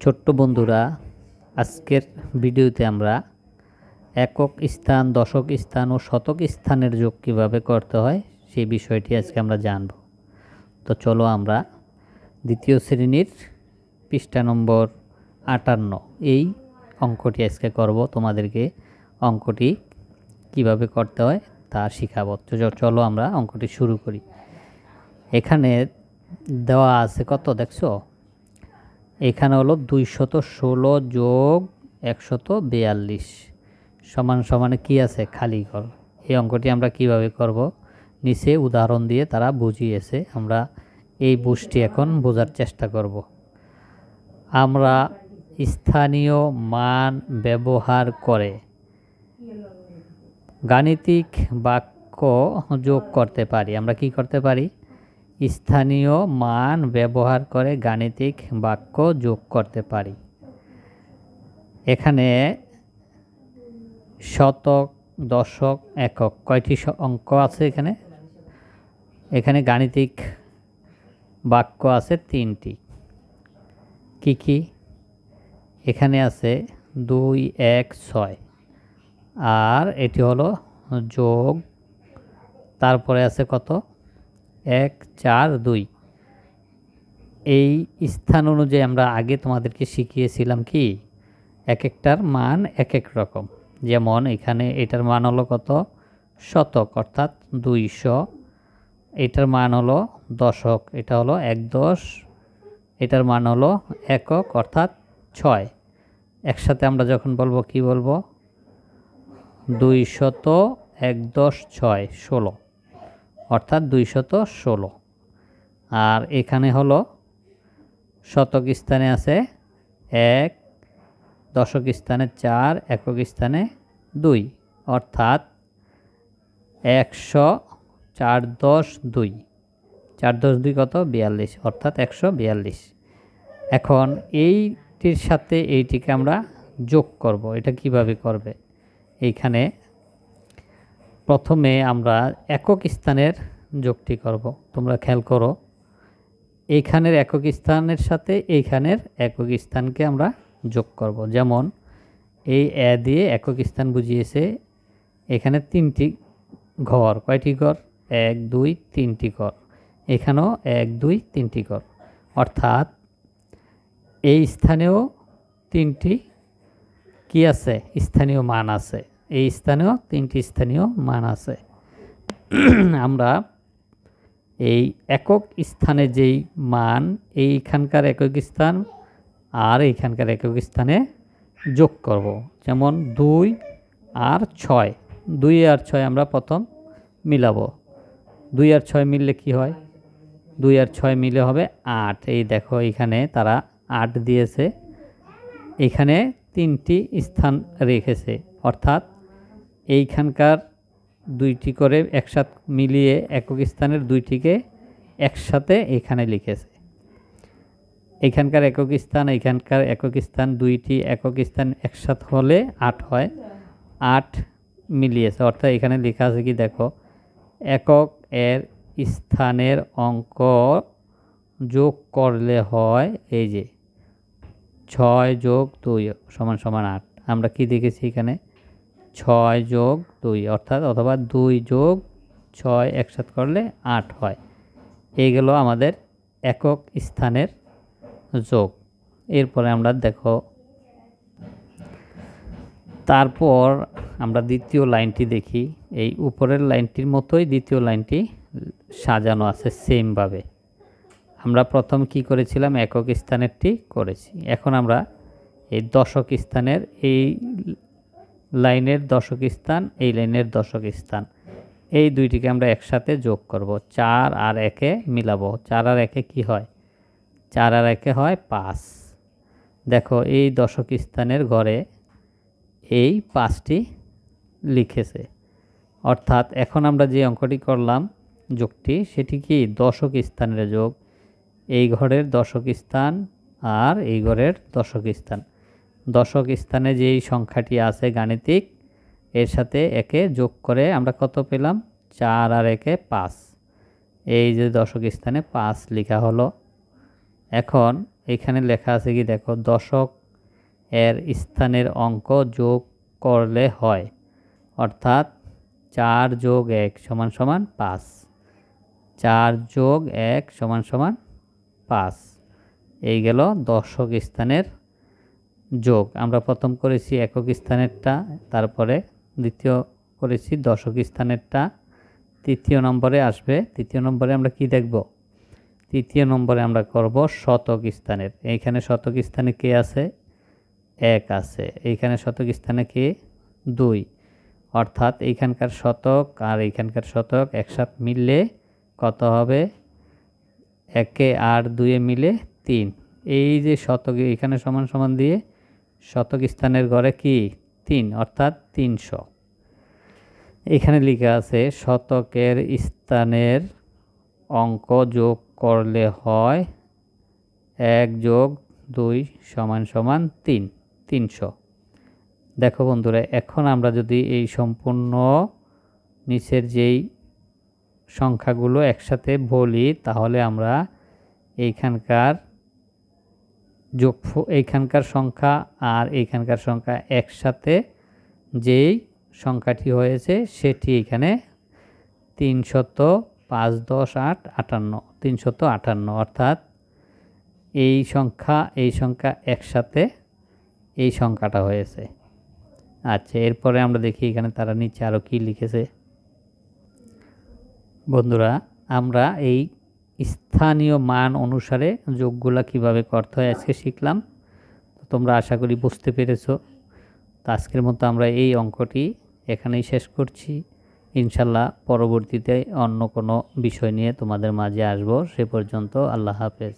ছোট্ট বন্ধুরা, আজকের ভিডিওতে আমরা একক স্থান, দশক স্থান ও শতক স্থানের যোগ কীভাবে করতে হয় সেই বিষয়টি আজকে আমরা জানব। তো চলো আমরা দ্বিতীয় শ্রেণীর পৃষ্ঠা নম্বর 58 এই অঙ্কটি আজকে করব। তোমাদেরকে অঙ্কটি কিভাবে করতে হয় তা শেখাবো। তো চলো আমরা অঙ্কটি শুরু করি। এখানে দেওয়া আছে কত দেখছো? এখানে হলো 216 যোগ 142 সমান সমানে কি আছে? খালি ঘর। এই অঙ্কটি আমরা কিভাবে করব নিচে উদাহরণ দিয়ে তারা বুঝিয়েছে। আমরা এই বুঝটি এখন বোঝার চেষ্টা করব। আমরা স্থানীয় মান ব্যবহার করে গাণিতিক বাক্য যোগ করতে পারি। আমরা কি করতে পারি? স্থানীয় মান ব্যবহার করে গাণিতিক বাক্য যোগ করতে পারি। এখানে শতক, দশক, একক কয়টি অঙ্ক আছে? এখানে গাণিতিক বাক্য আছে 3টি। কি কি? এখানে আছে 2, 1, 6 আর এটি হলো যোগ। তারপরে আছে কত? 1, 4, 2। এই স্থান অনুযায়ী আমরা আগে তোমাদেরকে শিখিয়েছিলাম কি এক একটার মান এক এক রকম। যেমন এখানে এটার মান হলো কত? শতক অর্থাৎ 200। এটার মান হলো দশক, এটা হলো 1/10। এটার মান হলো একক অর্থাৎ 6। একসাথে আমরা যখন বলবো কি বলবো? 200 1/10 6 16 অর্থাৎ 216। আর এখানে হলো শতক স্থানে আছে 1, দশক স্থানে 4, একক স্থানে 2 অর্থাৎ 100 4 10 2 4 10 2 কত? 42 অর্থাৎ 142। এখন এইটির সাথে এইটিকে আমরা যোগ করব। এটা কিভাবে করবে? এইখানে প্রথমে আমরা একক স্থানের যোগটি করব। তোমরা খেয়াল করো, এইখানের একক স্থানের সাথে এইখানের একক স্থানকে আমরা যোগ করব। যেমন এই দিয়ে একক স্থান বুঝিয়েছে। এখানে 3টি ঘর। কয়টি ঘর? 1 2 3টি ঘর। এখানেও 1 2 3টি ঘর অর্থাৎ এই স্থানেও 3টি কি আছে? স্থানীয় মান আছে। এই স্থানেও 3টি স্থানীয় মান আছে। আমরা এই একক স্থানে যেই মান এইখানকার একক স্থান আর এইখানকার একক স্থানে যোগ করব। যেমন 2 আর 6। 2 আর 6 আমরা প্রথম মিলাবো। 2 আর 6 মিললে কি হয়? 2 আর 6 মিলে হবে 8। এই দেখো এখানে তারা 8 দিয়েছে। এখানে 3টি স্থান রেখেছে অর্থাৎ এইখানকার 2টি করে একসাথে মিলিয়ে একক স্থানের 2টিকে একসাথে এখানে লিখেছে। এখানকার একক স্থান, এখানকার একক স্থান 2টি একক স্থান একসাথে হলে 8 হয়। 8 মিলিয়েছে অর্থাৎ এখানে লেখা আছে কি দেখো? একক এর স্থানের অঙ্ক যোগ করলে হয় এই যে 6 যোগ 2 সমান সমান 8। আমরা কি দেখেছি এখানে? 6 যোগ 2 অর্থাৎ অথবা 2 যোগ 6 একসাথে করলে 8 হয়। এই গেল আমাদের একক স্থানের যোগ। এরপরে আমরা দেখো, তারপর আমরা দ্বিতীয় লাইনটি দেখি। এই উপরের লাইনটির মতোই দ্বিতীয় লাইনটি সাজানো আছে সেমভাবে। আমরা প্রথম কি করেছিলাম? একক স্থানেরটি করেছি। এখন আমরা এই দশক স্থানের এই লাইনের দশক স্থান, এই লাইনের দশক স্থান, এই দুইটিকে আমরা একসাথে যোগ করব। 4 আর 1 মিলাবো। 4 আর 1 কি হয়? 4 আর 1 হয় 5। দেখো এই দশক স্থানের ঘরে এই 5টি লিখেছে। অর্থাৎ এখন আমরা যে অঙ্কটি করলাম যোগটি, সেটি কি দশক স্থানের যোগ। এই ঘরের দশক স্থান আর এই ঘরের দশক স্থান। দশক স্থানে যেই সংখ্যাটি আছে গাণিতিক, এর সাথে একে যোগ করে আমরা কত পেলাম? 4 আর 1 5। এই যে দশক স্থানে 5 লেখা হলো। এখন এখানে লেখা আছে কি দেখো, দশক এর স্থানের অঙ্ক যোগ করলে হয়, অর্থাৎ 4 যোগ 1 সমান সমান 5। 4 যোগ 1 সমান সমান 5। এই গেল দশক স্থানের যোগ। আমরা প্রথম করেছি একক স্থানেরটা, তারপরে দ্বিতীয় করেছি দশক স্থানেরটা। তৃতীয় নম্বরে আসবে, তৃতীয় নম্বরে আমরা কি দেখব? তৃতীয় নম্বরে আমরা করব শতক স্থানের। এইখানে শতক স্থানে কে আছে? 1 আছে। এইখানে শতক স্থানে কে? 2। অর্থাৎ এইখানকার শতক আর এইখানকার শতক একসাথে মিললে কত হবে? 1 আর 2 মিলে 3। এই যে শতক এখানে সমান সমান দিয়ে শতক স্থানের ঘরে কি 3, অর্থাৎ 300। এখানে লেখা আছে শতকের স্থানের অঙ্ক যোগ করলে হয় 1 যোগ 2 সমান সমান 3, 300। দেখো বন্ধুরা, এখন আমরা যদি এই সম্পূর্ণ নিচের যেই সংখ্যাগুলো একসাথে বলি, তাহলে আমরা এইখানকার এইখানকার সংখ্যা আর এইখানকার সংখ্যা একসাথে যেই সংখ্যাটি হয়েছে সেটি এখানে 305, 10, 8, 58, 358, অর্থাৎ এই সংখ্যা একসাথে এই সংখ্যাটা হয়েছে। আচ্ছা, এরপরে আমরা দেখি এখানে তারা নিচে আরও কি লিখেছে। বন্ধুরা, আমরা এই স্থানীয় মান অনুসারে যোগগুলা কিভাবে করতে হয় আজকে শিখলাম। তোমরা আশা করি বুঝতে পেরেছো। তো আজকের মতো আমরা এই অঙ্কটি এখানেই শেষ করছি। ইনশাল্লাহ পরবর্তীতে অন্য কোনো বিষয় নিয়ে তোমাদের মাঝে আসবো। সে পর্যন্ত আল্লাহ হাফেজ।